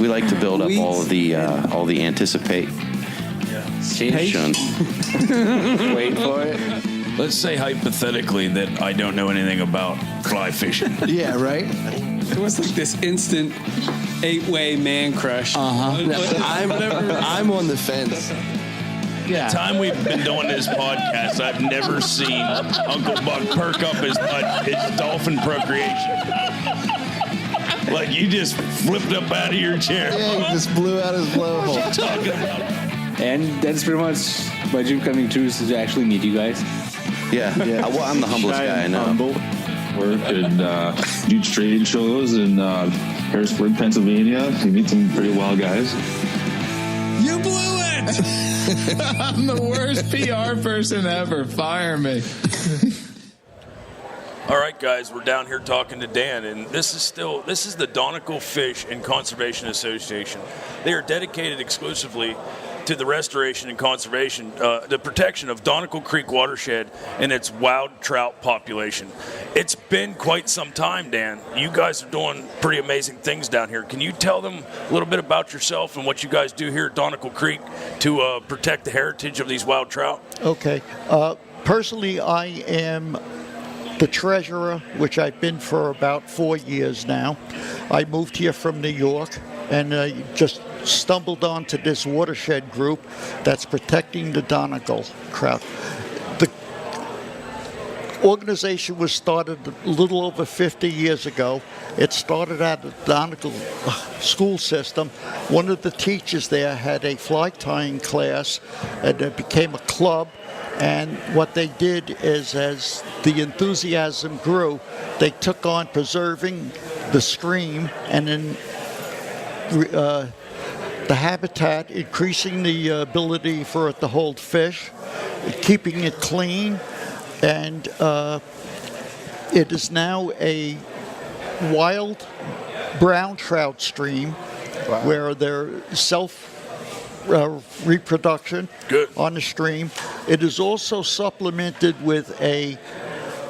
We like to build up all the anticipation. Wait for it. Let's say hypothetically that I don't know anything about fly fishing. Yeah, right? It was like this instant 8-way man crush. I'm on the fence. The time we've been doing this podcast, I've never seen Uncle Buck perk up his dolphin procreation. Like you just flipped up out of your chair. Yeah, he just blew out his blowhole. What are you talking about? And that's pretty much my dream coming true, is to actually meet you guys. Yeah. Well, I'm the humblest guy I know. Humble. Work and do trade shows in Harrisburg, Pennsylvania. You meet some pretty wild guys. You blew it! I'm the worst PR person ever. Fire me. All right, guys, we're down here talking to Dan, and this is the Donegal Fish and Conservation Association. They are dedicated exclusively to the restoration and conservation, the protection of Donegal Creek watershed and its wild trout population. It's been quite some time, Dan. You guys are doing pretty amazing things down here. Can you tell them a little bit about yourself and what you guys do here at Donegal Creek to protect the heritage of these wild trout? Okay. Personally, I am the treasurer, which I've been for about 4 years now. I moved here from New York and just stumbled onto this watershed group that's protecting the Donegal trout. The organization was started a little over 50 years ago. It started at the Donegal school system. One of the teachers there had a fly tying class, and it became a club. And what they did is, as the enthusiasm grew, they took on preserving the stream and then the habitat, increasing the ability for it to hold fish, keeping it clean, and it is now a wild brown trout stream where they're reproduction on the stream. It is also supplemented with a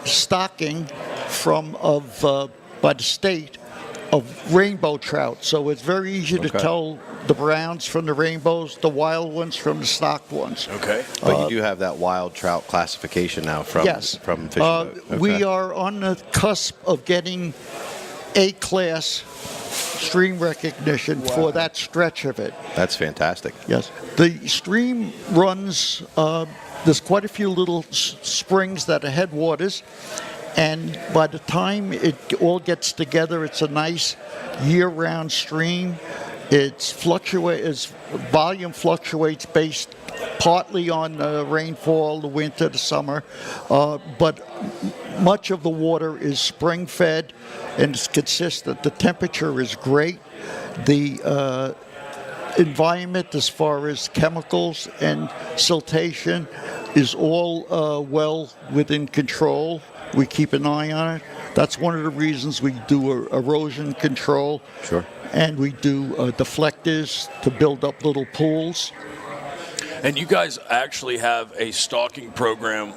stocking by the state of rainbow trout. So it's very easy to tell the browns from the rainbows, the wild ones from the stocked ones. Okay. But you do have that wild trout classification now from Fish and Boat. Okay. We are on the cusp of getting A-class stream recognition for that stretch of it. That's fantastic. Yes. The stream runs, there's quite a few little springs that are headwaters, and by the time it all gets together, it's a nice year-round stream. Its volume fluctuates based partly on rainfall, the winter, the summer, but much of the water is spring-fed and it's consistent. The temperature is great. The environment, as far as chemicals and siltation, is all well within control. We keep an eye on it. That's one of the reasons we do erosion control. Sure. And we do deflectors to build up little pools. And you guys actually have a stocking program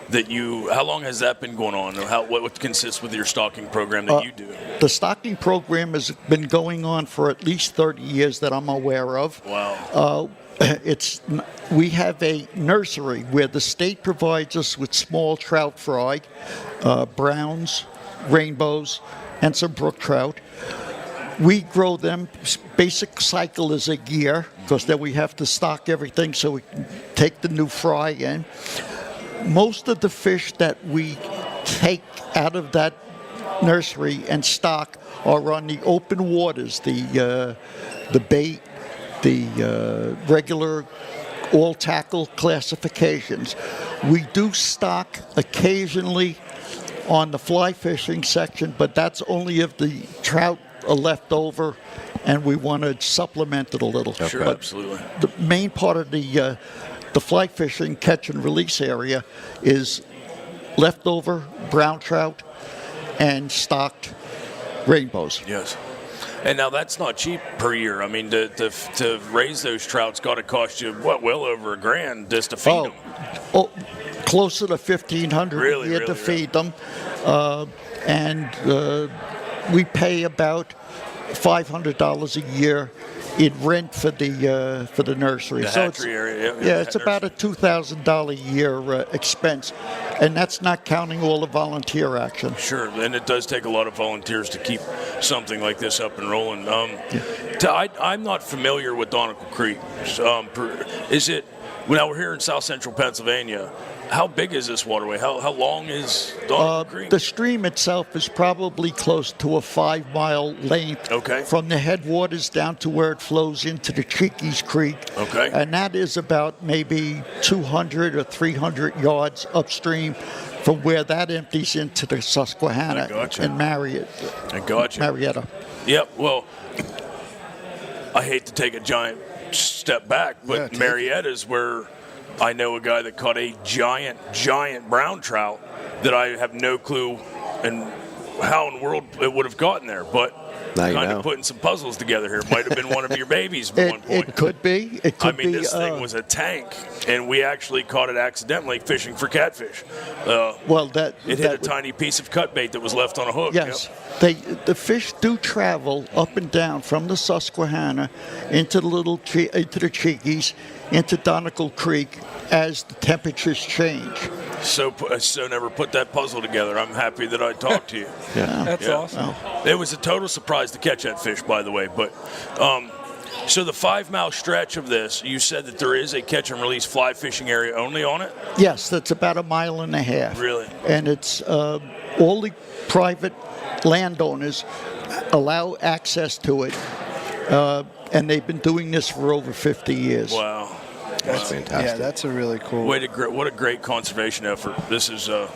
that how long has that been going on? Or what consists with your stocking program that you do? The stocking program has been going on for at least 30 years that I'm aware of. Wow. We have a nursery where the state provides us with small trout fry, browns, rainbows, and some brook trout. We grow them. Basic cycle is a year, because then we have to stock everything so we can take the new fry in. Most of the fish that we take out of that nursery and stock are on the open waters, the bait, the regular all tackle classifications. We do stock occasionally on the fly fishing section, but that's only if the trout are left over and we want to supplement it a little. Sure, but absolutely. The main part of the fly fishing catch and release area is leftover brown trout and stocked rainbows. Yes. And now that's not cheap per year. I mean, to raise those trout's got to cost you, well over $1,000 just to feed them. Oh, closer to $1,500 a year to feed them. And we pay about $500 a year in rent for the nursery. The So hatchery area. yeah, it's about a $2,000 a year expense, and that's not counting all the volunteer action. Sure, and it does take a lot of volunteers to keep something like this up and rolling. I'm not familiar with Donegal Creek. Is it, now we're here in south central Pennsylvania, how big is this waterway? How long is Donegal Creek? The stream itself is probably close to a 5-mile length from the headwaters down to where it flows into the Cheekies Creek. Okay. And that is about maybe 200 or 300 yards upstream from where that empties into the Susquehanna and Marietta. Yep, well, I hate to take a giant step back, but Marietta's where I know a guy that caught a giant brown trout that I have no clue and how in the world it would have gotten there, but kind of putting some puzzles together here. It might have been one of your babies at one point. It could be. This thing was a tank, and we actually caught it accidentally fishing for catfish. It hit a tiny piece of cut bait that was left on a hook. Yes. The fish do travel up and down from the Susquehanna into the Cheekies, into Donegal Creek as the temperatures change. So never put that puzzle together. I'm happy that I talked to you. That's awesome. It was a total surprise to catch that fish, by the way. But so the 5-mile stretch of this, you said that there is a catch and release fly fishing area only on it? Yes, that's about 1.5 miles. Really? And it's all the private landowners allow access to it, and they've been doing this for over 50 years. Wow. That's fantastic. Yeah, that's a really cool. What a great conservation effort. This is the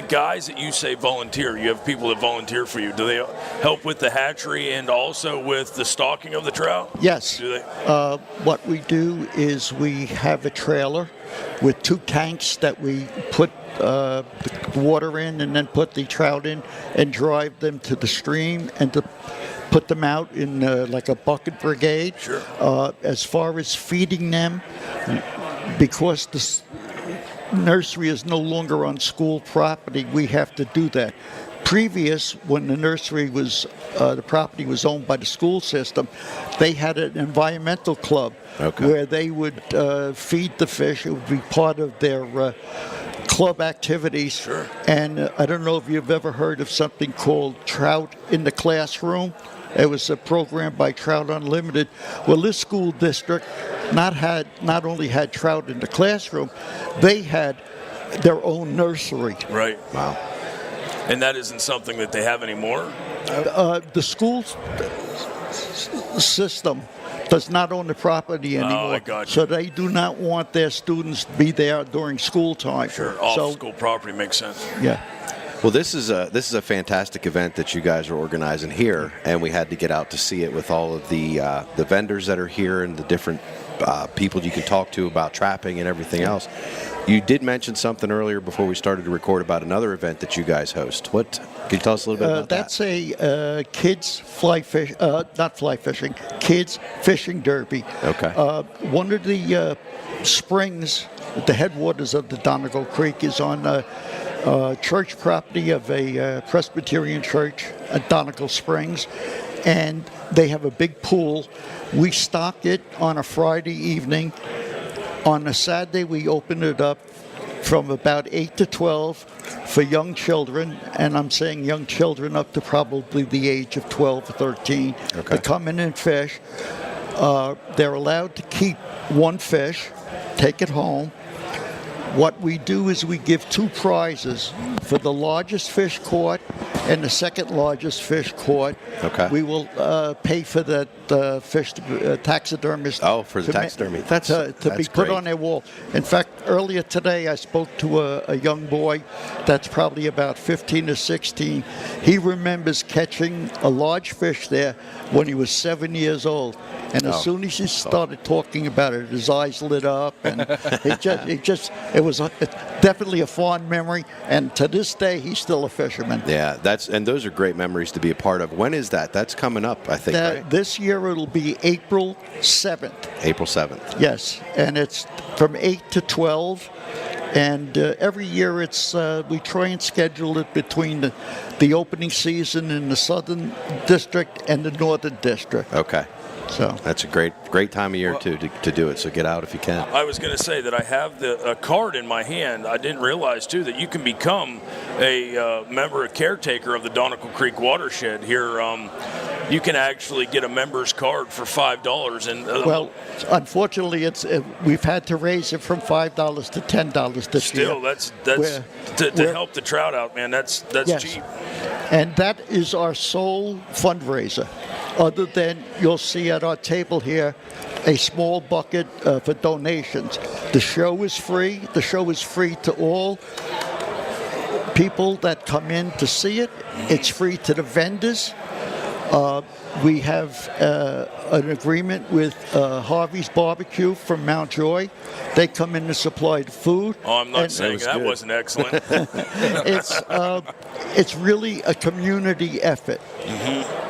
guys that you say volunteer. You have people that volunteer for you. Do they help with the hatchery and also with the stocking of the trout? Yes. Do they? What we do is we have a trailer with 2 tanks that we put the water in and then put the trout in and drive them to the stream and to put them out in like a bucket brigade. Sure. As far as feeding them, because the nursery is no longer on school property, we have to do that. Previous, when the nursery was, the property was owned by the school system, they had an environmental club where they would feed the fish. It would be part of their club activities. Sure. And I don't know if you've ever heard of something called Trout in the Classroom. It was a program by Trout Unlimited. Well, this school district not only had trout in the classroom, they had their own nursery. Right. Wow. And that isn't something that they have anymore? The school system does not own the property anymore. I got you. So they do not want their students to be there during school time. Sure, off school property makes sense. Yeah. Well, this is a fantastic event that you guys are organizing here, and we had to get out to see it with all of the vendors that are here and the different people you can talk to about trapping and everything else. You did mention something earlier before we started to record about another event that you guys host. What can you tell us a little bit about that? That's a kids kids fishing derby. Okay. One of the springs, the headwaters of the Donegal Creek, is on church property of a Presbyterian church at Donegal Springs, and they have a big pool. We stock it on a Friday evening. On a Saturday, we open it up from about 8 to 12 for young children, and I'm saying young children up to probably the age of 12 or 13 to come in and fish. They're allowed to keep 1 fish, take it home. What we do is we give 2 prizes for the largest fish caught and the second largest fish caught. Okay. We will pay for that fish taxidermist. Oh, for the taxidermy. To be put on their wall. In fact, earlier today I spoke to a young boy that's probably about 15 or 16. He remembers catching a large fish there when he was 7 years old. And as soon as he started talking about it, his eyes lit up, and it was definitely a fond memory. And to this day, he's still a fisherman. Yeah, and those are great memories to be a part of. When is that? That's coming up, I think. Right? This year it'll be April 7th. April 7th. Yes, and it's from 8 to 12. And every year we try and schedule it between the opening season in the Southern District and the Northern District. Okay. So that's a great time of year to do it. So get out if you can. I was going to say that I have a card in my hand. I didn't realize too that you can become a member, a caretaker of the Donegal Creek watershed here. You can actually get a member's card for $5. And well, unfortunately, we've had to raise it from $5 to $10 this year. Still, that's to help the trout out, man. That's yes. cheap. And that is our sole fundraiser. Other than you'll see at our table here a small bucket for donations. The show is free. The show is free to all people that come in to see it. It's free to the vendors. We have an agreement with Harvey's Barbecue from Mount Joy. They come in to supply the food. Oh, I'm not saying that wasn't excellent. It's really a community effort. Mm-hmm.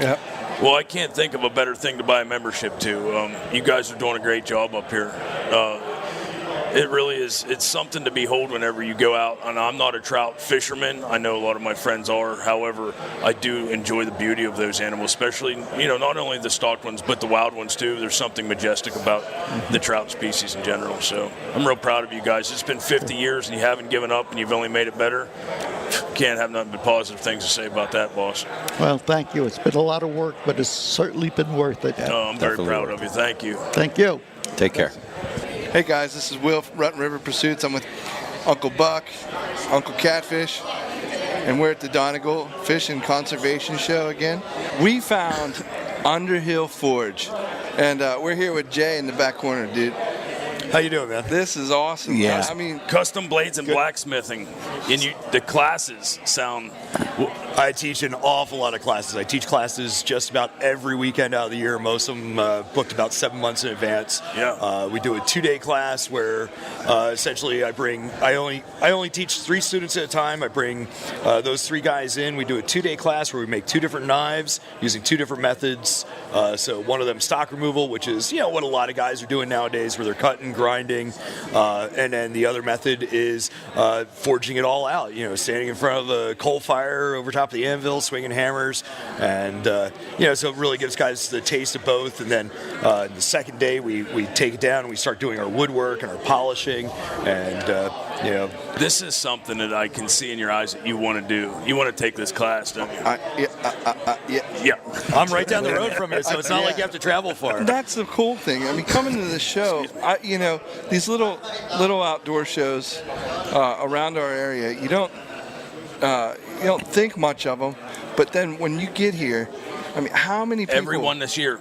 Yep. Well, I can't think of a better thing to buy a membership to. You guys are doing a great job up here. It really is. It's something to behold whenever you go out. And I'm not a trout fisherman. I know a lot of my friends are. However, I do enjoy the beauty of those animals, especially, not only the stocked ones, but the wild ones too. There's something majestic about the trout species in general. So I'm real proud of you guys. It's been 50 years and you haven't given up and you've only made it better. Can't have nothing but positive things to say about that, boss. Well, thank you. It's been a lot of work, but it's certainly been worth it. No, I'm very proud of you. Thank you. Thank you. Take care. Hey guys, this is Will from Rutten River Pursuits. I'm with Uncle Buck, Uncle Catfish, and we're at the Donegal Fish Conservation Show again. We found Underhill Forge, and we're here with Jay in the back corner, dude. How you doing, man? This is awesome. Yeah. I mean, custom blades and blacksmithing. And the classes sound. I teach an awful lot of classes. I teach classes just about every weekend out of the year. Most of them booked about 7 months in advance. Yeah. We do a 2-day class where essentially I only teach 3 students at a time. I bring those 3 guys in. We do a 2-day class where we make 2 different knives using 2 different methods. So one of them stock removal, which is what a lot of guys are doing nowadays, where they're cutting, grinding, and then the other method is forging it all out. Standing in front of the coal fire over top of the anvil, swinging hammers, and so it really gives guys the taste of both. And then the second day we take it down and we start doing our woodwork and our polishing, and this is something that I can see in your eyes that you want to do. You want to take this class, don't you? Yeah. I'm right down the road from it, so it's not like you have to travel far. That's the cool thing. I mean, coming to the show, these little outdoor shows around our area, you don't think much of them, but then when you get here, I mean, how many people? Everyone this year.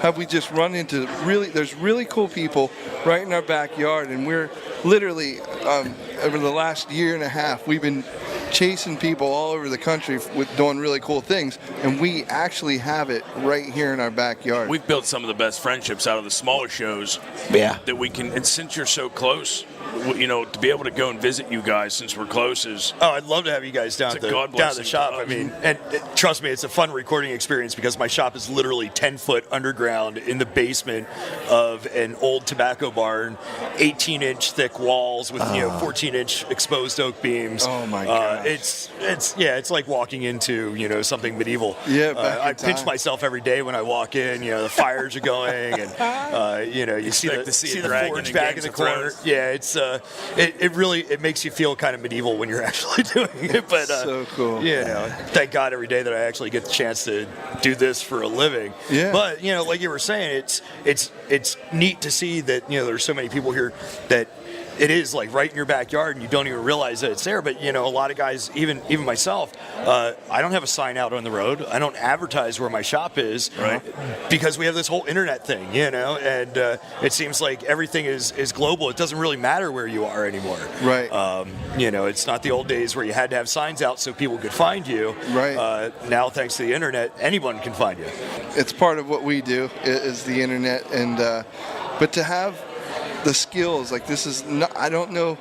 Have we just run into there's really cool people right in our backyard, and we're literally, over the last year and a half, we've been chasing people all over the country with doing really cool things, and we actually have it right here in our backyard. We've built some of the best friendships out of the smaller shows. Yeah. That we can, and since you're so close, to be able to go and visit you guys since we're close is. Oh, I'd love to have you guys down at the shop. I mean, and trust me, it's a fun recording experience because my shop is literally 10 foot underground in the basement of an old tobacco barn, 18-inch thick walls with 14-inch exposed oak beams. Oh my god! It's like walking into something medieval. Yeah, I pinch myself every day when I walk in. The fires are going, and you see the forge back in the corner. Yeah, it's it really makes you feel kind of medieval when you're actually doing it. But so cool. Thank God every day that I actually get the chance to do this for a living. Yeah. But like you were saying, it's neat to see that there's so many people here that it is like right in your backyard and you don't even realize that it's there. But a lot of guys, even myself, I don't have a sign out on the road. I don't advertise where my shop is, right? Because we have this whole internet thing, and it seems like everything is global. It doesn't really matter where you are anymore, right? It's not the old days where you had to have signs out so people could find you, right? Now, thanks to the internet, anyone can find you. It's part of what we do is the internet, and but to have the skills, like this is not, I don't know,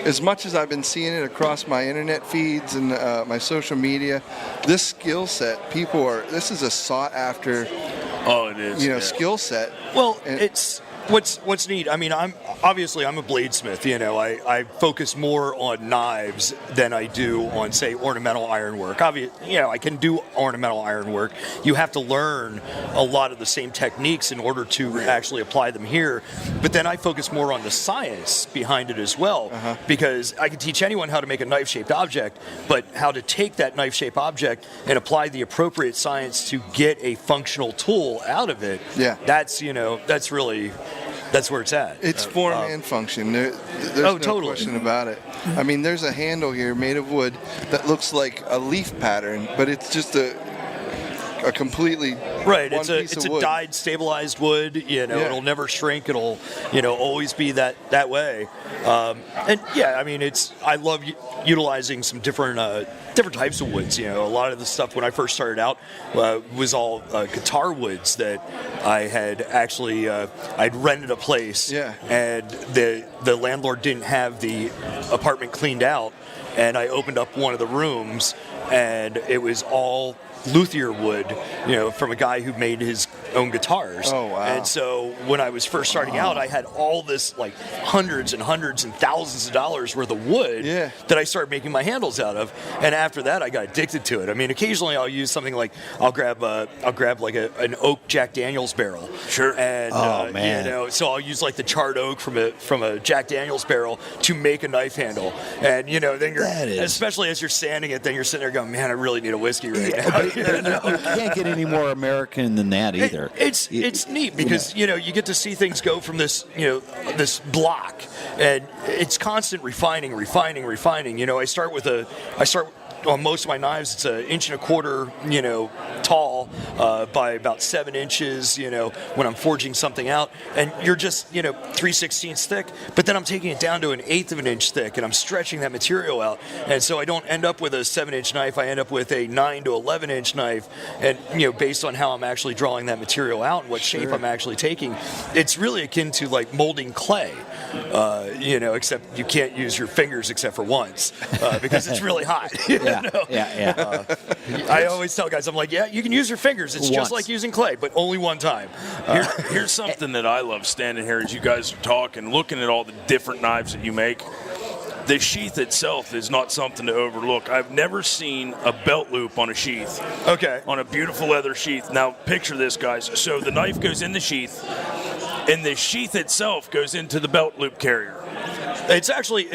as much as I've been seeing it across my internet feeds and my social media, this skill set, this is a sought after it is skill set. Well, what's neat, I mean, I'm a bladesmith, you know, I focus more on knives than I do on, say, ornamental ironwork. Obviously, you know, I can do ornamental ironwork. You have to learn a lot of the same techniques in order to actually apply them here. But then I focus more on the science behind it as well, because I can teach anyone how to make a knife-shaped object, but how to take that knife-shaped object and apply the appropriate science to get a functional tool out of it. Yeah. That's where it's at. It's form and function. There's no totally. question about it. I mean, there's a handle here made of wood that looks like a leaf pattern, but it's just a completely right. one It's piece a of wood. dyed, stabilized wood. You know, Yeah. it'll never shrink. It'll, you know, always be that way. And yeah, I mean, I love utilizing some different types of woods. You know, a lot of the stuff when I first started out was all guitar woods that I had actually I'd rented a place. Yeah. And the landlord didn't have the apartment cleaned out, and I opened up one of the rooms, and it was all luthier wood, you know, from a guy who made his own guitars. Oh, wow. And so when I was first starting out, I had all this, like, hundreds and thousands of dollars worth of wood that I started making my handles out of. And after that, I got addicted to it. I mean, occasionally I'll use something like, I'll grab like an oak Jack Daniels barrel. Sure. And, man. you know, so I'll use like the charred oak from a Jack Daniels barrel to make a knife handle. And, you know, then especially as you're sanding it, then you're sitting there going, man, I really need a whiskey right now. You can't get any more American than that either. It's neat because you know you get to see things go from this this block, and it's constant refining. You know, I start on most of my knives, it's 1.25 inches, you know, tall by about 7 inches, you know, when I'm forging something out. And you're just, you know, 3/16 thick, but then I'm taking it down to 1/8 of an inch thick, and I'm stretching that material out. And so I don't end up with a 7-inch knife, I end up with a 9 to 11-inch knife. And, you know, based on how I'm actually drawing that material out and what shape I'm actually taking, it's really akin to like molding clay, you know, except you can't use your fingers except for once because it's really hot. I always tell guys, I'm like, yeah, you can use your fingers. It's just like using clay, but only one time. Here's something that I love standing here as you guys are talking, looking at all the different knives that you make. The sheath itself is not something to overlook. I've never seen a belt loop on a sheath. Okay. On a beautiful leather sheath. Now, picture this, guys. So the knife goes in the sheath, and the sheath itself goes into the belt loop carrier. It's actually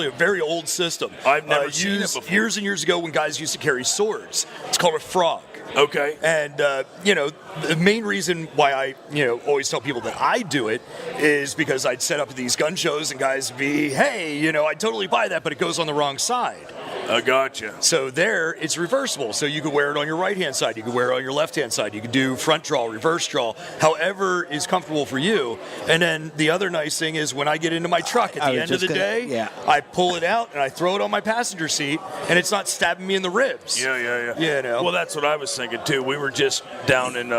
a very old system. I've never seen it before. Years and years ago when guys used to carry swords. It's called a frog. Okay. And, you know, the main reason why I, you know, always tell people that I do it is because I'd set up these gun shows and guys would be, hey, you know, I'd totally buy that, but it goes on the wrong side. I gotcha. So there, it's reversible. So you could wear it on your right-hand side. You could wear it on your left-hand side. You could do front draw, reverse draw, however is comfortable for you. And then the other nice thing is when I get into my truck at the end of the day, I pull it out and I throw it on my passenger seat, and it's not stabbing me in the ribs. Yeah. You know? Well, that's what I was thinking, too. We were just down in,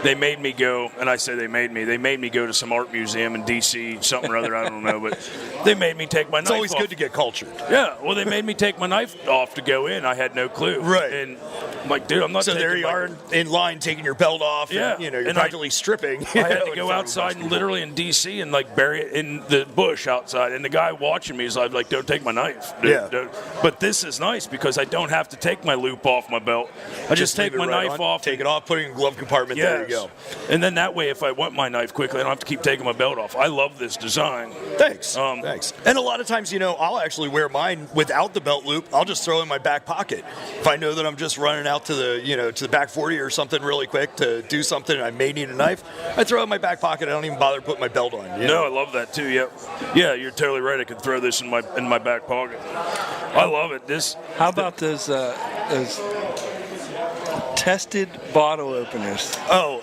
they made me go, and I say they made me go to some art museum in D.C., something or other, I don't know, but they made me take my knife off. It's always good to get cultured. Yeah, well, they made me take my knife off to go in. I had no clue. Right. And I'm like, dude, I'm not so taking there you are in line taking your belt off. Yeah. And, you know, you're And practically stripping. I had to go outside and literally in D.C. and like bury it in the bush outside. And the guy watching me is like, don't take my knife. Dude, Yeah. don't. But this is nice because I don't have to take my loop off my belt. I just take leave it my right knife on, off. Take it off, put it in the glove compartment. Yes. There you go. And then that way, if I want my knife quickly, I don't have to keep taking my belt off. I love this design. Thanks. Thanks. And a lot of times, you know, I'll actually wear mine without the belt loop. I'll just throw it in my back pocket. If I know that I'm just running out to the back 40 or something really quick to do something and I may need a knife, I throw it in my back pocket. I don't even bother putting my belt on. You know? No, I love that too. Yep. Yeah, you're totally right. I could throw this in my back pocket. I love it. How about those tested bottle openers? Oh,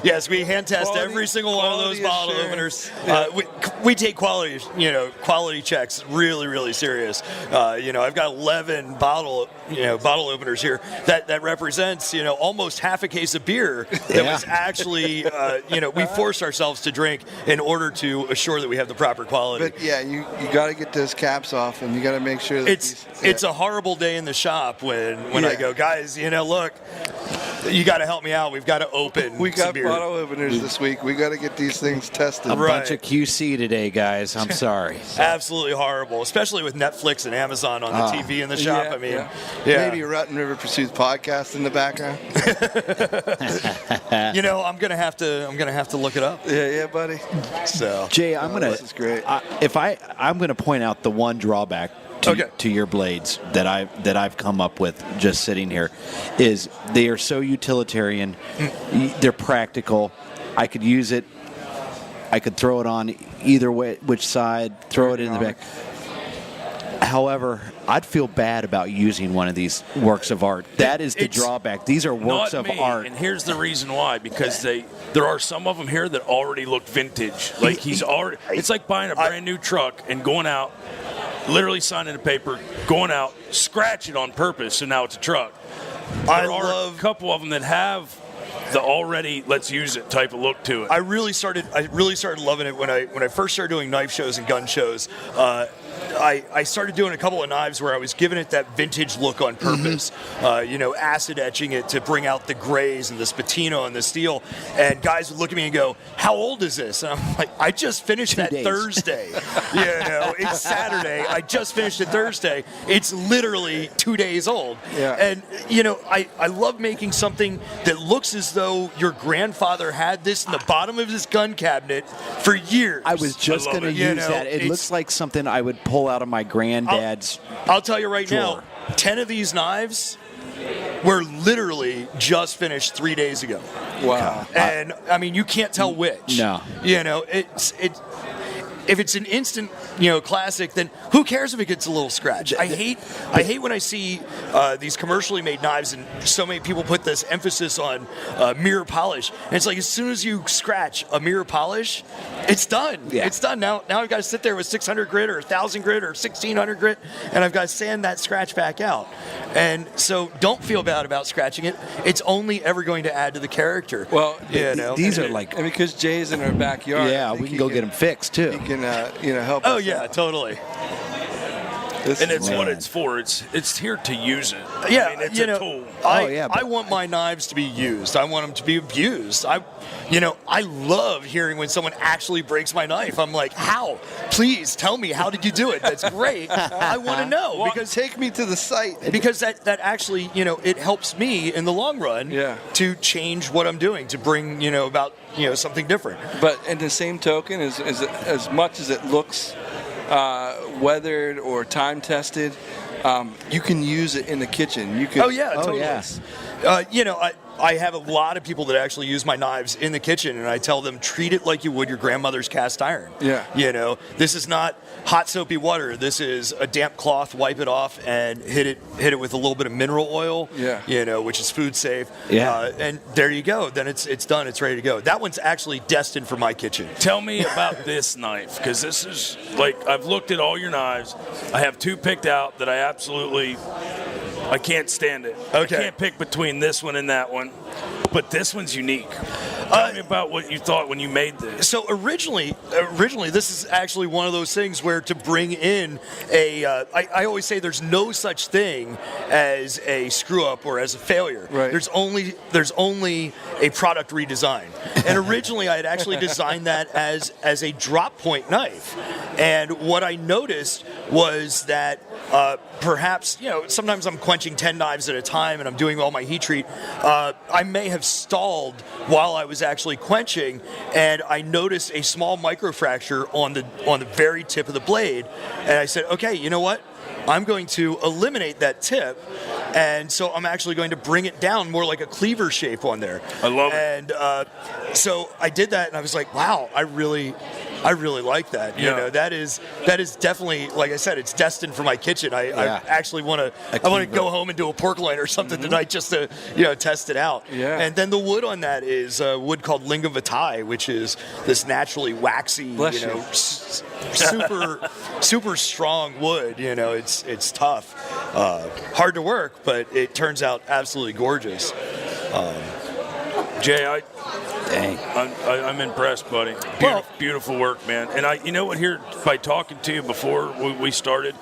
yes, we hand test Quality- every single one of those bottle assurance. openers. We take quality checks really, really serious. I've got 11 bottle openers here that represents, almost half a case of beer that was actually, we forced ourselves to drink in order to assure that we have the proper quality. But yeah, you got to get those caps off, and you got to make sure that it's a horrible day in the shop when I go, guys, look, you got to help me out. We've got to open. We some got beer. bottle openers this week. We got to get these things tested. A bunch of QC today, guys. I'm sorry. Absolutely horrible, especially with Netflix and Amazon on the TV in the shop. I mean, Maybe a Rotten River Pursuits podcast in the background. I'm gonna have to look it up. Yeah, buddy. So Jay, this is great. I'm gonna point out the one drawback to your blades that I've come up with just sitting here is they are so utilitarian. They're practical. I could use it. I could throw it on either way, which side, throw it in the back. However, I'd feel bad about using one of these works of art. That is the drawback. These are works of art. And here's the reason why, because there are some of them here that already look vintage. Like it's like buying a brand new truck and going out, literally signing a paper, going out, scratch it on purpose, so now it's a truck. There are a couple of them that have the already let's use it type of look to it. I really started loving it when I first started doing knife shows and gun shows. I started doing a couple of knives where I was giving it that vintage look on purpose, acid etching it to bring out the grays and this patina and the steel. And guys would look at me and go, "How old is this?" And I'm like, "I just finished that Thursday. It's Saturday. I just finished it Thursday. It's literally 2 days old." Yeah. And I love making something that looks as though your grandfather had this in the bottom of his gun cabinet for years. I was just going to use that. It looks like something I would pull out of my granddad's I'll tell you right drawer. now, 10 of these knives were literally just finished 3 days ago. Wow. And I mean, you can't tell which. No. If it's an instant, classic, then who cares if it gets a little scratch? I hate when I see these commercially made knives and so many people put this emphasis on mirror polish. And it's like as soon as you scratch a mirror polish, it's done. Yeah. It's done. Now I've got to sit there with 600 grit or 1,000 grit or 1,600 grit, and I've got to sand that scratch back out. And so don't feel bad about scratching it. It's only ever going to add to the character. Well, these are like... And because Jay's in our backyard. Yeah, we can go get them fixed, too. He can, help Oh, us yeah, out. totally. And it's what it's for. It's here to use it. Yeah, I mean, it's a tool. I want my knives to be used. I want them to be abused. I love hearing when someone actually breaks my knife. I'm like, how? Please tell me, how did you do it? That's great. I want to know because take me to the site. Because that actually, it helps me in the long run to change what I'm doing, to bring, about, something different. But in the same token, as much as it looks weathered or time tested, you can use it in the kitchen. You can. Oh yeah, totally. Yes. I have a lot of people that actually use my knives in the kitchen, and I tell them treat it like you would your grandmother's cast iron. Yeah. This is not hot soapy water. This is a damp cloth. Wipe it off and hit it with a little bit of mineral oil. Yeah. Which is food safe. Yeah. And there you go. Then it's done. It's ready to go. That one's actually destined for my kitchen. Tell me about this knife, because this is like I've looked at all your knives. I have two picked out that I can't stand it. Okay. I can't pick between this one and that one. But this one's unique. Tell me about what you thought when you made this. So originally, this is actually one of those things where to bring in I always say there's no such thing as a screw up or as a failure. Right. There's only a product redesign. And originally I had actually designed that as a drop point knife. And what I noticed was that perhaps, sometimes I'm quenching 10 knives at a time and I'm doing all my heat treat. I may have stalled while I was actually quenching, and I noticed a small microfracture on the very tip of the blade. And I said, okay, you know what? I'm going to eliminate that tip, and so I'm actually going to bring it down more like a cleaver shape on there. I love it. And so I did that, and I was like, wow, I really like that. That is definitely, like I said, it's destined for my kitchen. I actually want to go home and do a pork loin or something tonight just to test it out. Yeah. And then the wood on that is wood called linga vitae, which is this naturally waxy, super strong wood. It's tough, hard to work, but it turns out absolutely gorgeous. Jay, Dang. I'm impressed, buddy. Beautiful work, man. And you know what? Here, by talking to you before we started,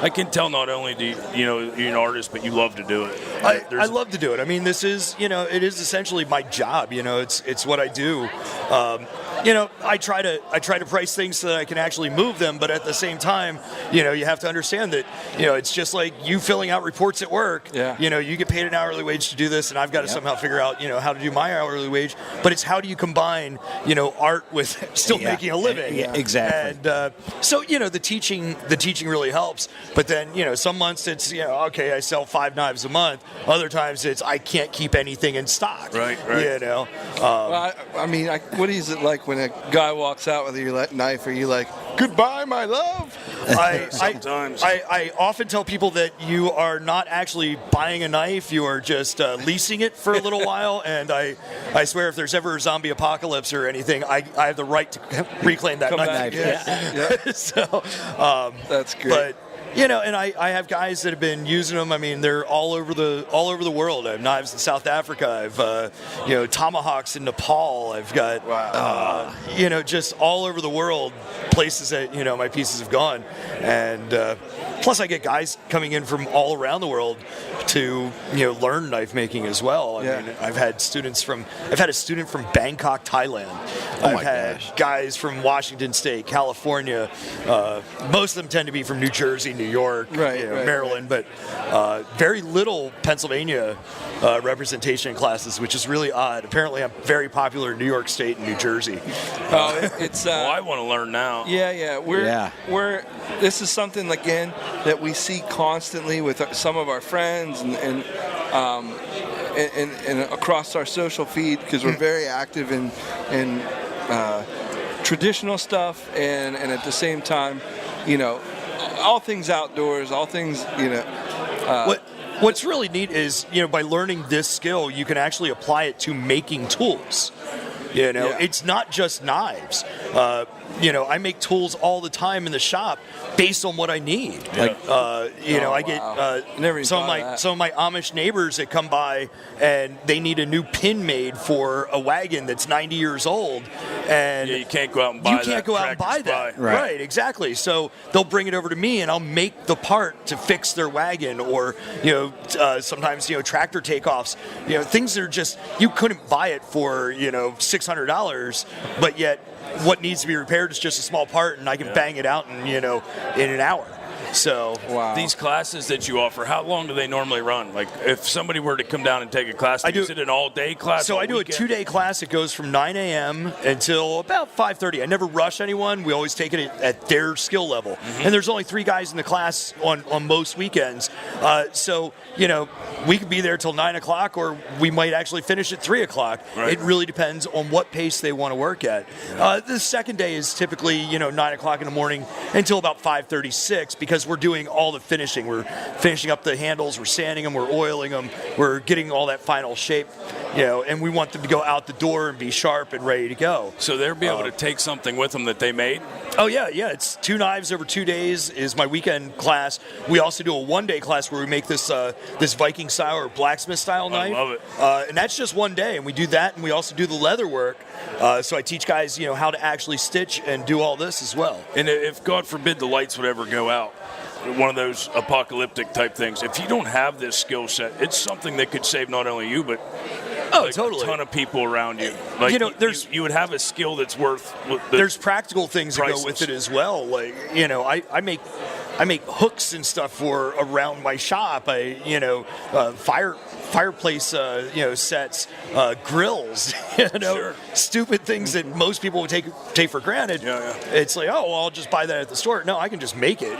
I can tell not only do you're an artist, but you love to do it. I love to do it. I mean, this is, it is essentially my job. It's what I do. I try to price things so that I can actually move them, but at the same time, you have to understand that, it's just like you filling out reports at work. Yeah. You get paid an hourly wage to do this, and I've got to somehow figure out, how to do my hourly wage. But it's how do you combine, art with still making a living? Yeah, exactly. And so, the teaching really helps. But then, some months it's, okay, I sell 5 knives a month. Other times it's I can't keep anything in stock. Right. Well, what is it like when a guy walks out with your knife? Are you like, goodbye, my love? Sometimes. I often tell people that you are not actually buying a knife, you are just leasing it for a little while, and I swear if there's ever a zombie apocalypse or anything, I have the right to reclaim that knife. Yeah. So, that's great. But, and I have guys that have been using them. I mean, they're all over the world. I have knives in South Africa. I've, tomahawks in Nepal. I've got, just all over the world, places that, my pieces have gone. And plus I get guys coming in from all around the world to, learn knife making as well. I mean, I've had a student from Bangkok, Thailand. I've had guys from Washington State, California. Most of them tend to be from New Jersey, New York, Maryland, but very little Pennsylvania representation in classes, which is really odd. Apparently, I'm very popular in New York State and New Jersey. It's. I want to learn now. We're. This is something again that we see constantly with some of our friends and across our social feed, because we're very active in traditional stuff and at the same time, all things outdoors, all things, What's really neat is, by learning this skill, you can actually apply it to making tools. It's not just knives. I make tools all the time in the shop based on what I need. I get some of my Amish neighbors that come by and they need a new pin made for a wagon that's 90 years old, and you can't go out and buy that. Right, exactly. So they'll bring it over to me and I'll make the part to fix their wagon, or sometimes tractor takeoffs, things that are just, you couldn't buy it for $600, but yet what needs to be repaired is just a small part, and I can bang it out in an hour. So these classes that you offer, how long do they normally run? Like if somebody were to come down and take a class, is it an all-day class? So I do a 2-day class. It goes from 9 a.m. until about 5:30. I never rush anyone. We always take it at their skill level. Mm-hmm. And there's only 3 guys in the class on most weekends. So we could be there till 9 o'clock, or we might actually finish at 3 o'clock. Right. It really depends on what pace they want to work at. The second day is typically 9 o'clock in the morning until about 5:36, because we're doing all the finishing. We're finishing up the handles, we're sanding them, we're oiling them, we're getting all that final shape, and we want them to go out the door and be sharp and ready to go. So they'll be able to take something with them that they made? Oh, yeah. It's 2 knives over 2 days is my weekend class. We also do a 1-day class where we make this Viking style or blacksmith style knife. I love it. And that's just 1 day, and we do that, and we also do the leather work. So I teach guys, how to actually stitch and do all this as well. And if, God forbid, the lights would ever go out, one of those apocalyptic type things, if you don't have this skill set, it's something that could save not only you, but totally a ton of people around you. Like, you would have a skill that's worth. There's practical things that go with it as well. Like, I make hooks and stuff for around my shop. Fireplace, sets, grills. Stupid things that most people would take for granted. It's like, I'll just buy that at the store. No, I can just make it.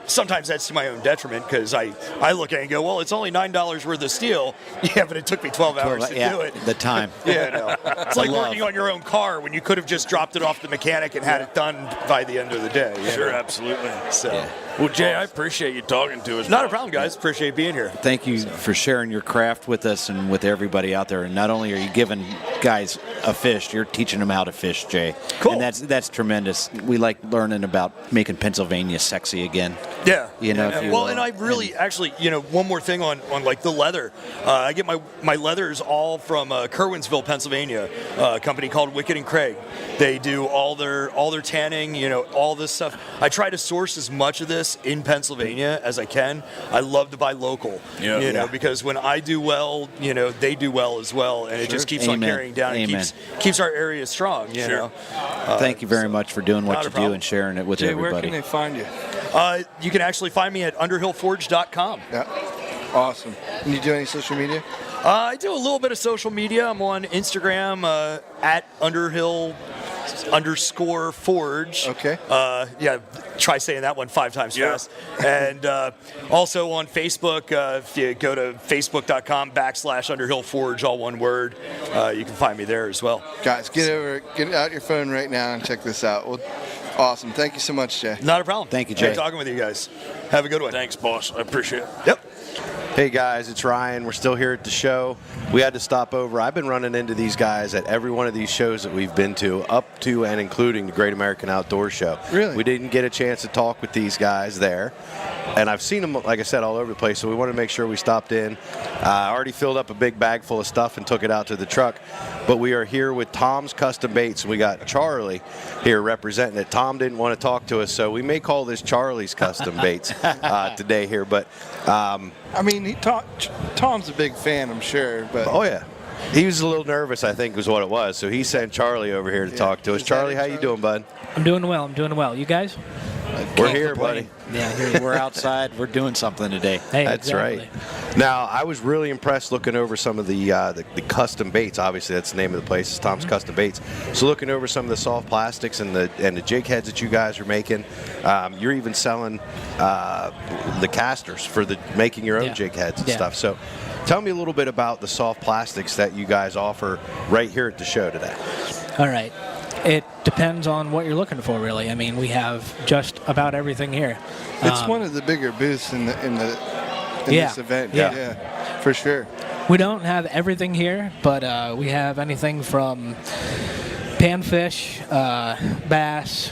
Sometimes that's to my own detriment, because I look at it and go, well, it's only $9 worth of steel. Yeah, but it took me 12 hours to do it. The time. It's like working on your own car when you could have just dropped it off the mechanic and had it done by the end of the day. Sure, absolutely. So. Well, Jay, I appreciate you talking to us. Not a problem, guys. Appreciate being here. Thank you for sharing your craft with us and with everybody out there. And not only are you giving guys a fish, you're teaching them how to fish, Jay. Cool. And that's tremendous. We like learning about making Pennsylvania sexy again. Yeah. You know. Yeah. If you, Well, and I really, actually, one more thing on like the leather. I get my leathers all from Kerwinsville, Pennsylvania, a company called Wicked and Craig. They do all their tanning, all this stuff. I try to source as much of this in Pennsylvania as I can. I love to buy local, because when I do well, they do well as well, and it just keeps on carrying down. Amen. And keeps our area strong. You know. Thank you very much for doing what you do and sharing it with Jay, everybody. where can they find you? You can actually find me at underhillforge.com. Yeah. Awesome. And you do any social media? I do a little bit of social media. I'm on Instagram at Underhill_Forge. Okay. Try saying that one 5 times fast. And also on Facebook, if you go to facebook.com/UnderhillForge, all one word, you can find me there as well. Guys, get out your phone right now and check this out. Well, awesome. Thank you so much, Jay. Not a problem. Thank you, Jay. Great talking with you guys. Have a good one. Thanks, boss. I appreciate it. Yep. Hey guys, it's Ryan. We're still here at the show. We had to stop over. I've been running into these guys at every one of these shows that we've been to, up to and including the Great American Outdoor Show. Really? We didn't get a chance to talk with these guys there. And I've seen them, like I said, all over the place, so we wanted to make sure we stopped in. I already filled up a big bag full of stuff and took it out to the truck. But we are here with Tom's Custom Baits. We got Charlie here representing it. Tom didn't want to talk to us, so we may call this Charlie's Custom Baits today here. But I mean, Tom's a big fan, I'm sure. But oh yeah, he was a little nervous, I think, was what it was. So he sent Charlie over here to talk to us. Charlie, how you doing, bud? I'm doing well. You guys? We're here, buddy. Yeah, we're outside. We're doing something today. Hey, That's exactly. right. Now, I was really impressed looking over some of the custom baits. Obviously, that's the name of the place. It's Tom's Custom Baits. So looking over some of the soft plastics and the jig heads that you guys are making, you're even selling the casters for making your own jig heads and stuff. So tell me a little bit about the soft plastics that you guys offer right here at the show today. All right. It depends on what you're looking for, really. I mean, we have just about everything here. It's one of the bigger booths in this event. Yeah, for sure. We don't have everything here, but we have anything from panfish, bass,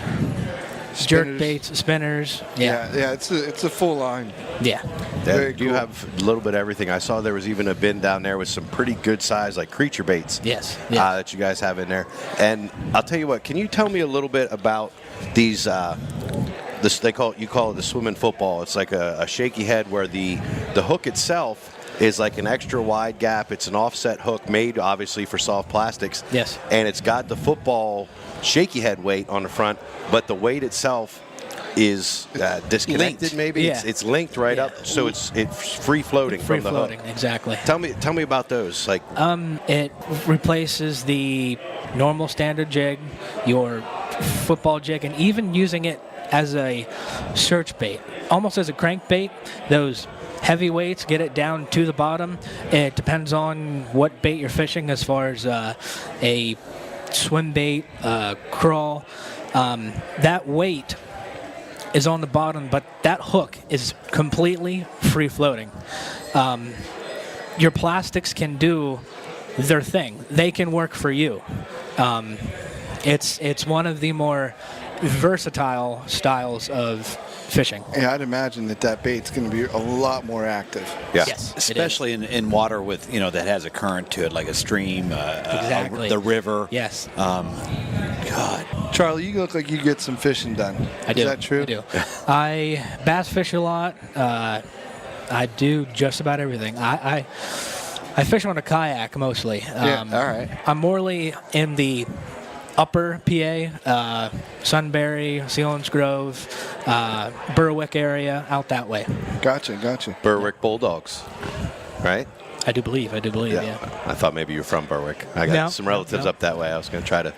jerk baits, spinners. Yeah. It's a full line. Yeah. Do you have a little bit of everything? I saw there was even a bin down there with some pretty good size, like creature baits. Yes. That you guys have in there. And I'll tell you what. Can you tell me a little bit about these? You call it the swimming football. It's like a shaky head where the hook itself is like an extra wide gap. It's an offset hook made obviously for soft plastics. Yes. And it's got the football shaky head weight on the front, but the weight itself is disconnected. Linked. Maybe it's linked right up, so it's free floating from the hook. Exactly. Tell me about those. Like it replaces the normal standard jig, your football jig, and even using it as a search bait, almost as a crankbait. Those heavy weights get it down to the bottom. It depends on what bait you're fishing, as far as a swim bait, crawl. That weight is on the bottom, but that hook is completely free floating. Your plastics can do their thing. They can work for you. It's one of the more versatile styles of fishing. Yeah, I'd imagine that bait's going to be a lot more active. Yeah. Yes, especially in water with that has a current to it, like a stream, exactly. The river. Yes. God, Charlie, you look like you get some fishing done. I do. Is that true? I do. I bass fish a lot. I do just about everything. I fish on a kayak mostly. All right. I'm morely in the upper PA, Sunbury, Sealands Grove, Berwick area, out that way. Gotcha. Berwick Bulldogs, right? I do believe, yeah. I thought maybe you were from Berwick. I got some relatives up that way. I was going to try to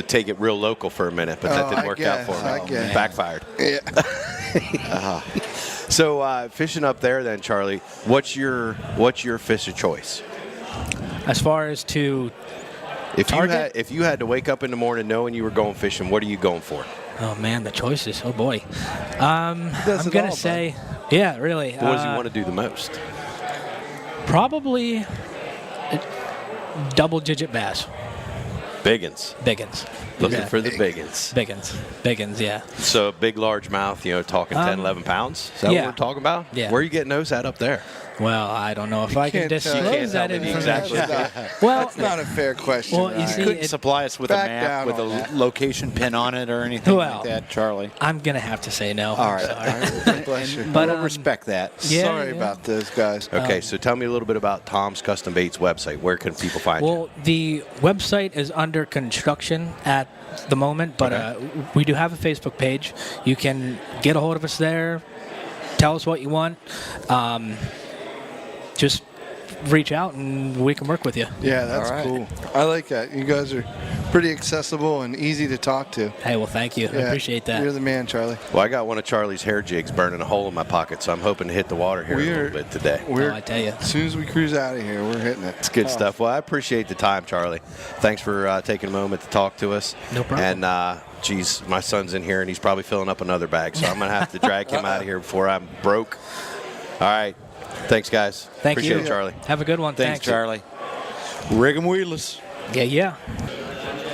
take it real local for a minute, but that didn't work out for me. Backfired. Yeah. So fishing up there then, Charlie, what's your fish of choice? As far as to if you had to wake up in the morning knowing you were going fishing, what are you going for? Oh man, the choices. Oh boy. I'm gonna say, yeah, really. What does he want to do the most? Probably double-digit bass. Biggins. Looking for the biggins. Biggins, yeah. So big, large mouth, talking 10, 11 pounds? Is that what we're talking about? Yeah. Where are you getting those at up there? Well, I don't know if I can disclose that information. Well, that's not a fair question. Well, you see, couldn't supply us with a map with a location pin on it or anything like that, Charlie. I'm gonna have to say no. All right. Bless you. But we'll respect that. Sorry about those guys. Okay, so tell me a little bit about Tom's Custom Baits website. Where can people find you? Well, the website is under construction at the moment, but we do have a Facebook page. You can get a hold of us there. Tell us what you want. Just reach out and we can work with you. Yeah, that's cool. I like that. You guys are pretty accessible and easy to talk to. Hey, well, thank you. I appreciate that. You're the man, Charlie. Well, I got one of Charlie's hair jigs burning a hole in my pocket, so I'm hoping to hit the water here a little bit today. I tell you. As soon as we cruise out of here, we're hitting it. It's good stuff. Well, I appreciate the time, Charlie. Thanks for taking a moment to talk to us. No problem. And, geez, my son's in here, and he's probably filling up another bag, so I'm going to have to drag him out of here before I'm broke. All right. Thanks, guys. Thank Appreciate you. it, Charlie. Have a good one. Thanks, Charlie. Rig 'em wheelers. Yeah.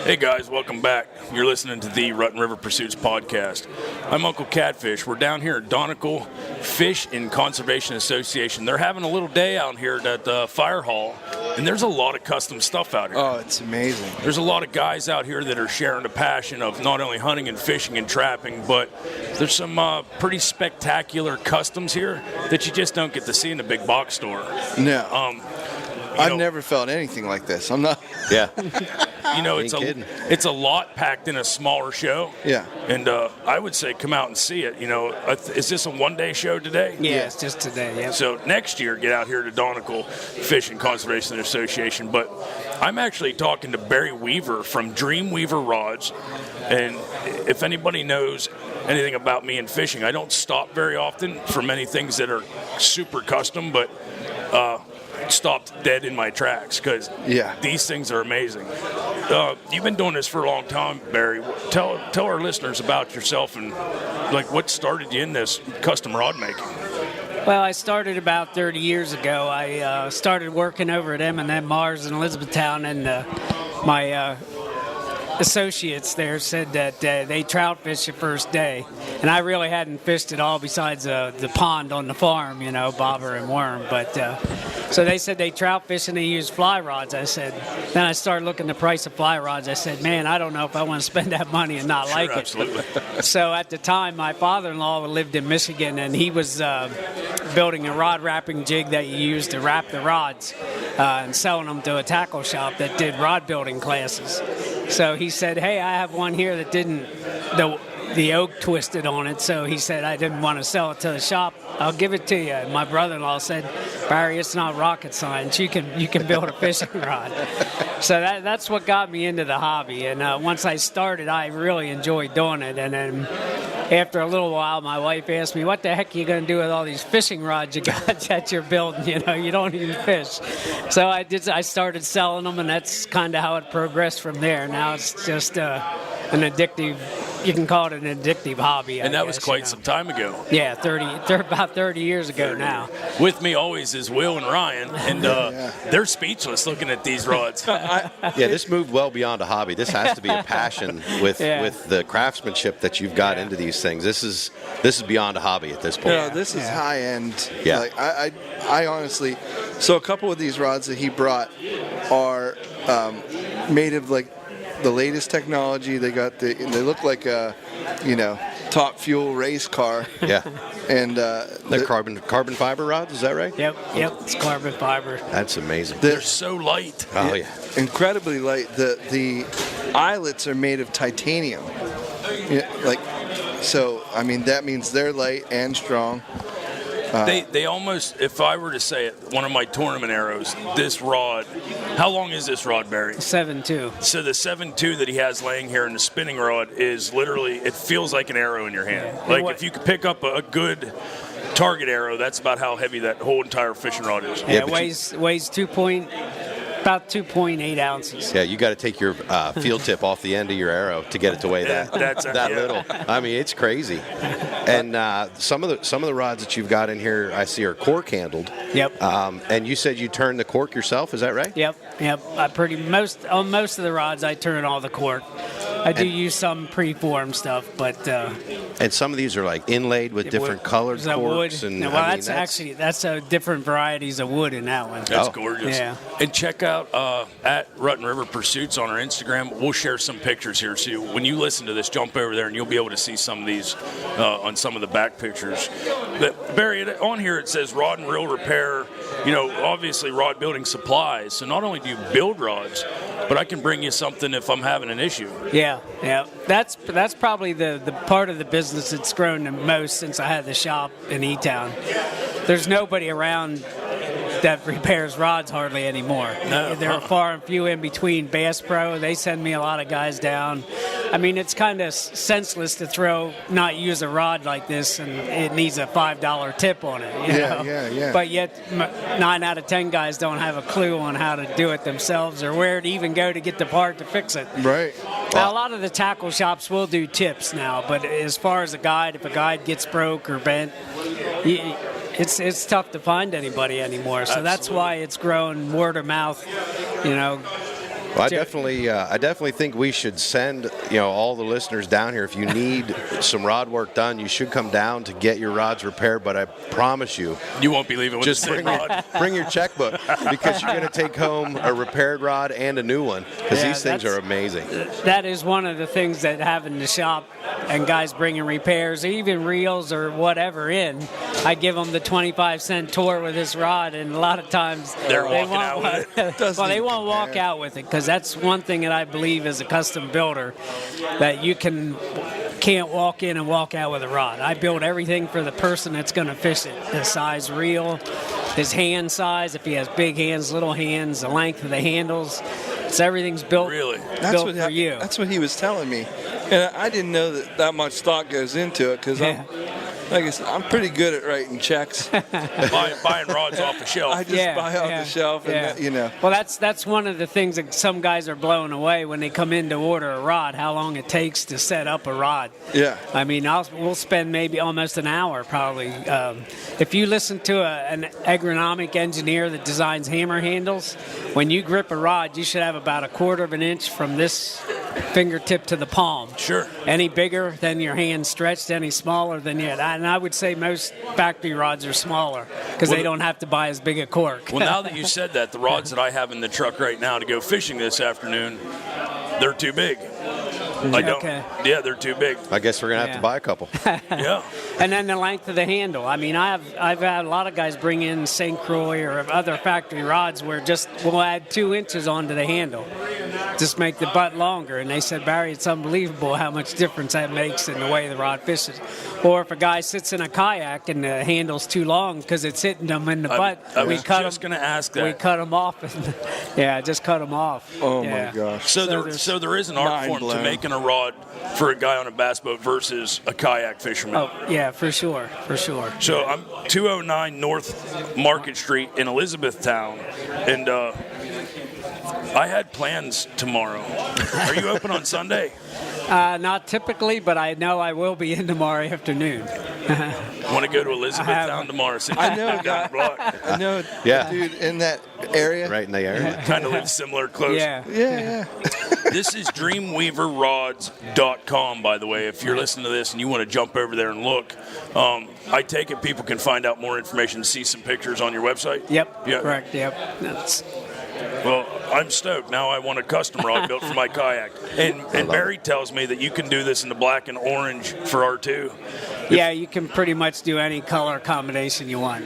Hey guys, welcome back. You're listening to the Rutten River Pursuits podcast. I'm Uncle Catfish. We're down here at Donegal Fish and Conservation Association. They're having a little day out here at the fire hall, and there's a lot of custom stuff out here. Oh, it's amazing. There's a lot of guys out here that are sharing the passion of not only hunting and fishing and trapping, but there's some pretty spectacular customs here that you just don't get to see in a big box store. No. I've never felt anything like this. I'm not. Yeah. It's a lot packed in a smaller show. Yeah. And I would say come out and see it. Is this a one-day show today? Yeah, it's just today. Yeah. So next year, get out here to Donegal Fish and Conservation Association. But I'm actually talking to Barry Weaver from Dreamweaver Rods. And if anybody knows anything about me and fishing, I don't stop very often for many things that are super custom, but stopped dead in my tracks because these things are amazing. You've been doing this for a long time, Barry. Tell our listeners about yourself and what started you in this custom rod making. Well, I started about 30 years ago. I started working over at M&M Mars in Elizabethtown, and my associates there said that they trout fished the first day, and I really hadn't fished at all besides the pond on the farm, bobber and worm. But so they said they trout fish and they use fly rods. Then I started looking at the price of fly rods. I said, man, I don't know if I want to spend that money and not like it. Absolutely. So at the time, my father-in-law lived in Michigan, and he was building a rod wrapping jig that you use to wrap the rods and selling them to a tackle shop that did rod building classes. So he said, hey, I have one here that didn't, the oak twisted on it. So he said, I didn't want to sell it to the shop. I'll give it to you. And my brother-in-law said, Barry, it's not rocket science. You can build a fishing rod. So that's what got me into the hobby. And once I started, I really enjoyed doing it. And then after a little while, my wife asked me, what the heck are you going to do with all these fishing rods you got that you're building? You don't even fish. So I started selling them, and that's kind of how it progressed from there. Now it's just an addictive, you can call it an addictive hobby. And that was quite some time ago. Yeah, about 30 years ago now. With me always is Will and Ryan, and they're speechless looking at these rods. This moved well beyond a hobby. This has to be a passion with the craftsmanship that you've got into these things. This is beyond a hobby at this point. This is high end. Yeah. I honestly, so a couple of these rods that he brought are made of the latest technology. They look like a, top fuel race car. Yeah. And they're carbon fiber rods, is that right? Yep, it's carbon fiber. That's amazing. They're so light. Oh yeah. Incredibly light. The eyelets are made of titanium. So that means they're light and strong. They almost, if I were to say it, one of my tournament arrows, this rod, how long is this rod, Barry? 7.2. So the 7.2 that he has laying here in the spinning rod is literally, it feels like an arrow in your hand. Yeah. If you could pick up a good target arrow, that's about how heavy that whole entire fishing rod is. Yeah, it weighs 2.8 About 2.8 ounces. Yeah, you got to take your field tip off the end of your arrow to get it to weigh that little. I mean, it's crazy. And some of the rods that you've got in here, I see, are cork handled. Yep. And you said you turn the cork yourself. Is that right? Yep. On most of the rods, I turn all the cork. I do use some preformed stuff, but and some of these are like inlaid with different colored corks. Wood. And no, well, that's a different varieties of wood in that one. That's gorgeous. Yeah. And check out at Rutten River Pursuits on our Instagram. We'll share some pictures here. So when you listen to this, jump over there and you'll be able to see some of these on some of the back pictures. But Barry, on here it says rod and reel repair. Obviously rod building supplies. So not only do you build rods, but I can bring you something if I'm having an issue. Yeah. That's probably the part of the business that's grown the most since I had the shop in E-Town. There's nobody around that repairs rods hardly anymore. No. There are far and few in between. Bass Pro, they send me a lot of guys down. I mean, it's kind of senseless to not use a rod like this and it needs a $5 tip on it. You know? Yeah. But yet 9 out of 10 guys don't have a clue on how to do it themselves or where to even go to get the part to fix it. Right. Now, a lot of the tackle shops will do tips now, but as far as a guide, if a guide gets broke or bent, it's tough to find anybody anymore. So that's why it's grown word of mouth, Well, I definitely think we should send all the listeners down here. If you need some rod work done, you should come down to get your rods repaired. But I promise you won't be leaving with just the same rod. Bring your checkbook because you're going to take home a repaired rod and a new one because these things are amazing. That is one of the things that have in the shop, and guys bringing repairs, even reels or whatever in. I give them the 25-cent tour with this rod, and a lot of times they won't walk out with it because that's one thing that I believe as a custom builder, that you can't walk in and walk out with a rod. I build everything for the person that's going to fish it. The size reel, his hand size, if he has big hands, little hands, the length of the handles. So everything's built for you. That's what he was telling me. And I didn't know that much thought goes into it because like I said, I'm pretty good at writing checks. buying rods off the shelf. I just buy off the shelf, and Well, that's one of the things that some guys are blown away when they come in to order a rod. How long it takes to set up a rod. Yeah. I mean, we'll spend maybe almost an hour probably. If you listen to an agronomic engineer that designs hammer handles, when you grip a rod, you should have about 1/4 of an inch from this fingertip to the palm. Sure. Any bigger than your hand stretched, any smaller than you. And I would say most factory rods are smaller because they don't have to buy as big a cork. Well, now that you said that, the rods that I have in the truck right now to go fishing this afternoon, they're too big. Yeah, they're too big. I guess we're going to have to buy a couple. Yeah. And then the length of the handle. I mean, I've had a lot of guys bring in St. Croix or other factory rods where we'll add 2 inches onto the handle. Just make the butt longer. And they said, Barry, it's unbelievable how much difference that makes in the way the rod fishes. Or if a guy sits in a kayak and the handle's too long because it's hitting them in the butt, I was just going to ask that. We cut them off. Just cut them off. Oh, my gosh. So there is an art form to making a rod for a guy on a bass boat versus a kayak fisherman. Oh, yeah, for sure. So I'm 209 North Market Street in Elizabethtown, and I had plans tomorrow. Are you open on Sunday? Not typically, but I know I will be in tomorrow afternoon. Want to go to Elizabethtown tomorrow? I know a guy. I know a dude in that area. Right in the area. Kind of live similar, close. Yeah. This is DreamweaverRods.com, by the way. If you're listening to this and you want to jump over there and look, I take it people can find out more information, see some pictures on your website? Yep. Correct. Yep. Well, I'm stoked. Now I want a custom rod built for my kayak. And Barry tells me that you can do this in the black and orange for R2. Yeah, you can pretty much do any color combination you want,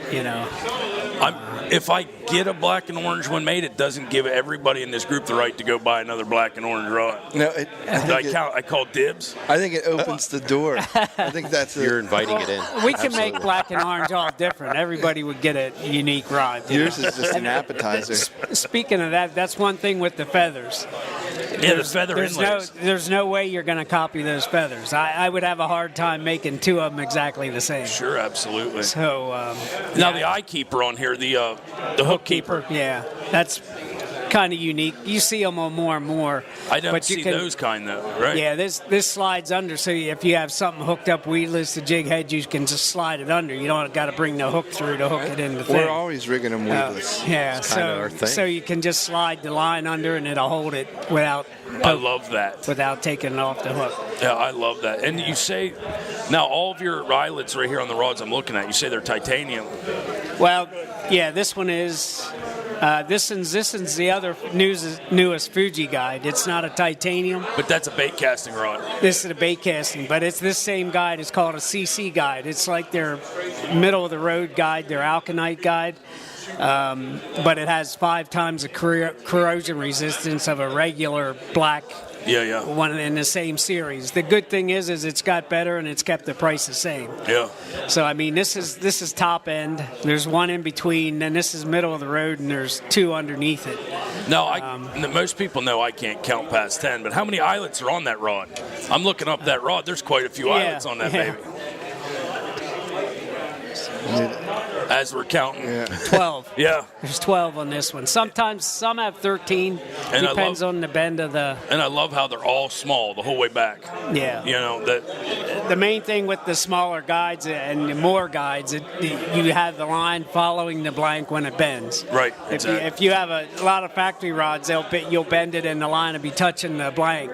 If I get a black and orange one made, it doesn't give everybody in this group the right to go buy another black and orange rod. No, I call dibs. I think it opens the door. I think you're inviting it in. We can make black and orange all different. Everybody would get a unique rod. Yours is just an appetizer. Speaking of that, that's one thing with the feathers. Yeah, the feather inlays. There's no way you're going to copy those feathers. I would have a hard time making 2 of them exactly the same. Sure, absolutely. So now the eye keeper on here, the hook keeper. Yeah, that's kind of unique. You see them on more and more. I don't but see those kind though, right? Yeah, this slides under, so if you have something hooked up weedless to jig head, you can just slide it under. You don't got to bring the hook through to hook it in the thing. We're always rigging them weedless. Yeah, It's kinda our thing. so you can just slide the line under and it'll hold it without. I love that. Without taking it off the hook. Yeah, I love that. And you say, now all of your eyelets right here on the rods I'm looking at, you say they're titanium. Well, yeah, this one is. This one's the other newest Fuji guide. It's not a titanium. But that's a bait casting rod. This is a bait casting, but it's this same guide. It's called a CC guide. It's like their middle of the road guide, their alkanite guide. But it has 5 times the corrosion resistance of a regular black one in the same series. The good thing is it's got better and it's kept the price the same. Yeah. So I mean, this is top end. There's one in between, and this is middle of the road, and there's 2 underneath it. Now, most people know I can't count past 10, but how many eyelets are on that rod? I'm looking up that rod. There's quite a few eyelets on that baby. As we're counting. 12. Yeah. There's 12 on this one. Sometimes some have 13. And depends on the bend of the. And I love how they're all small the whole way back. Yeah. You know that. The main thing with the smaller guides and the more guides, you have the line following the blank when it bends. Right. Exactly. If you have a lot of factory rods, you'll bend it and the line will be touching the blank,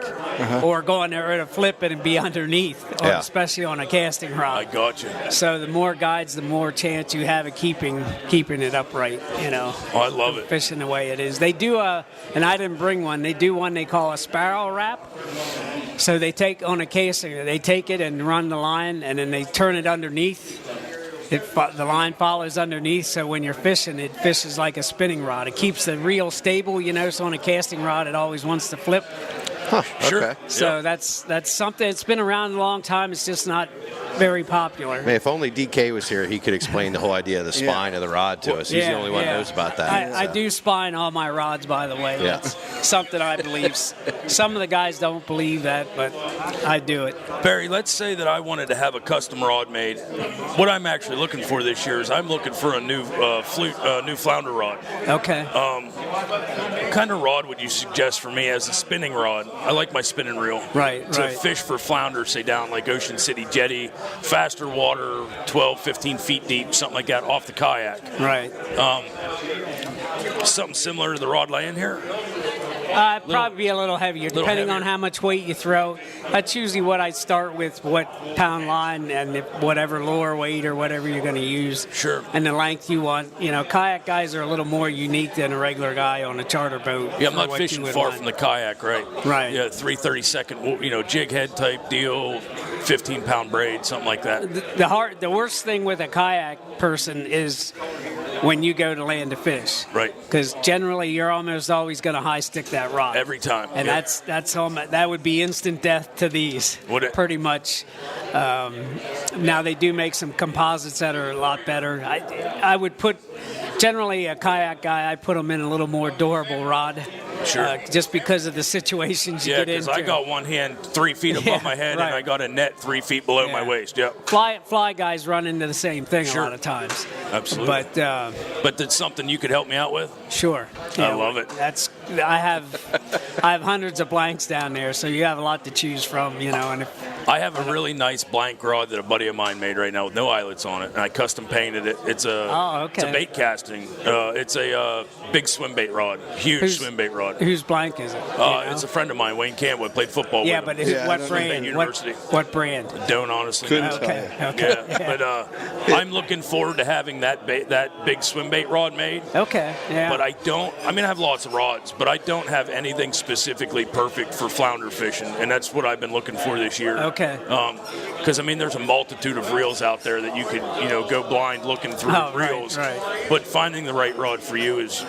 or going there to flip it and be underneath, especially on a casting rod. I got you. So the more guides, the more chance you have of keeping it upright. You know. Oh, I love it. Fishing the way it is. They do and I didn't bring one. They do one they call a sparrow wrap. So they take on a casing, they take it and run the line, and then they turn it underneath. The line follows underneath, so when you're fishing, it fishes like a spinning rod. It keeps the reel stable, so on a casting rod, it always wants to flip. Sure. Okay. So that's something. It's been around a long time. It's just not very popular. Man, if only DK was here, he could explain the whole idea of the spine of the rod to us. He's the only one who knows about that. I do spine all my rods, by the way. Yeah. That's something I believe. Some of the guys don't believe that, but I do it. Barry, let's say that I wanted to have a custom rod made. What I'm actually looking for this year is I'm looking for a new new flounder rod. Okay. What kind of rod would you suggest for me as a spinning rod? I like my spinning reel. Right. To fish for flounder, say down like Ocean City Jetty, faster water, 12, 15 feet deep, something like that, off the kayak. Right. Something similar to the rod laying here? Probably be a little heavier, depending on how much weight you throw. That's usually what I start with, what pound line and whatever lure weight or whatever you're going to use. Sure. And the length you want. Kayak guys are a little more unique than a regular guy on a charter boat. Yeah, I'm not fishing far from the kayak, right? Right. Yeah, 332nd, jig head type deal, 15-pound braid, something like that. The worst thing with a kayak person is when you go to land to fish. Right. Because generally you're almost always going to high stick that rod. Every time. And that would be instant death to these. Would it? Pretty much. Now they do make some composites that are a lot better. I would put, generally a kayak guy, I put them in a little more durable rod. Sure. Just because of the situations you get into. Yeah, because I got one hand 3 feet above my head, and I got a net 3 feet below my waist. Yep. Fly guys run into the same thing a lot of times. Absolutely. But that's something you could help me out with? Sure. I love it. I have hundreds of blanks down there, so you have a lot to choose from, and I have a really nice blank rod that a buddy of mine made right now with no eyelets on it, and I custom painted it. It's a bait casting. It's a big swim bait rod, huge swim bait rod. Whose blank is it? It's a friend of mine, Wayne Campbell. Played football with him. But what brand? University. What brand? Don't honestly. Couldn't know. Okay. Yeah, but I'm looking forward to having that big swim bait rod made. Okay. Yeah. But I have lots of rods, but I don't have anything specifically perfect for flounder fishing, and that's what I've been looking for this year. Okay. Because there's a multitude of reels out there that you could go blind looking through reels. Right. But finding the right rod for you is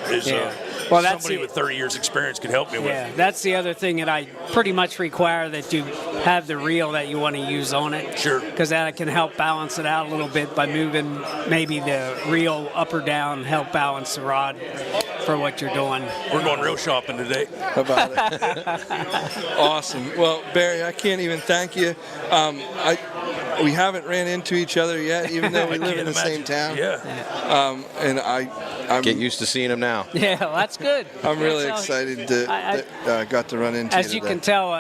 somebody with 30 years experience could help me with. Yeah, that's the other thing that I pretty much require, that you have the reel that you want to use on it. Sure. Because that can help balance it out a little bit by moving maybe the reel up or down, help balance the rod for what you're doing. We're going reel shopping today. How about it? Awesome. Well, Barry, I can't even thank you. we haven't ran into each other yet, even though we live in the same town. Yeah. And I'm Get used to seeing him now. Yeah, well, that's good. I'm really excited that got to run into you As you today. can tell,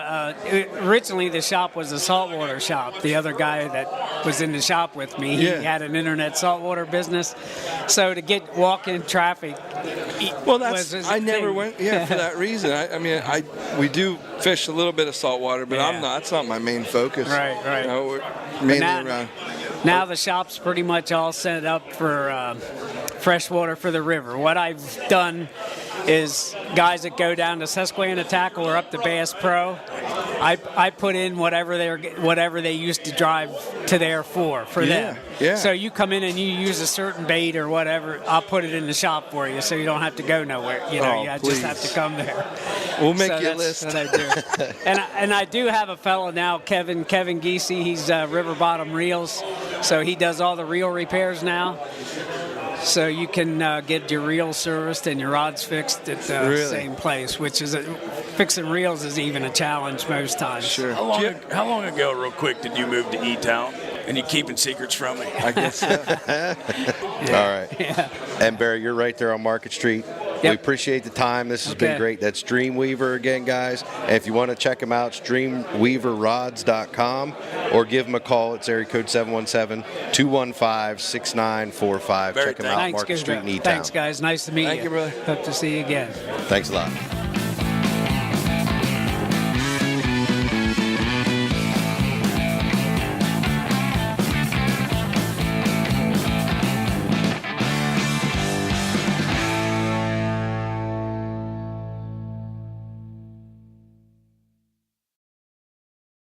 originally the shop was a saltwater shop. The other guy that was in the shop with me, he had an internet saltwater business. So to get walk-in traffic, well, I never went. Yeah, for that reason. I mean, we do fish a little bit of saltwater, but I'm not. That's not my main focus. Right. You know, we're mainly around. Now the shop's pretty much all set up for freshwater for the river. What I've done is guys that go down to Susquehanna Tackle or up to Bass Pro, I put in whatever they used to drive to there for them. Yeah. So you come in and you use a certain bait or whatever, I'll put it in the shop for you, so you don't have to go nowhere. You know, you just have to come there. We'll make you a list. What I do. and I do have a fellow now, Kevin Geesey. He's River Bottom Reels, so he does all the reel repairs now. So you can get your reels serviced and your rods fixed at the same place, which is fixing reels is even a challenge most times. Sure. How long ago, real quick, did you move to E-Town? And you keeping secrets from me? I guess so. All right. Yeah. And Barry, you're right there on Market Street. We appreciate the time. This has been great. That's Dreamweaver again, guys. And if you want to check them out, it's dreamweaverrods.com or give them a call. It's area code 717-215-6945. Check them out, Market Street in E-Town. Thanks, guys. Nice to meet you. Thank you, brother. Hope to see you again. Thanks a lot.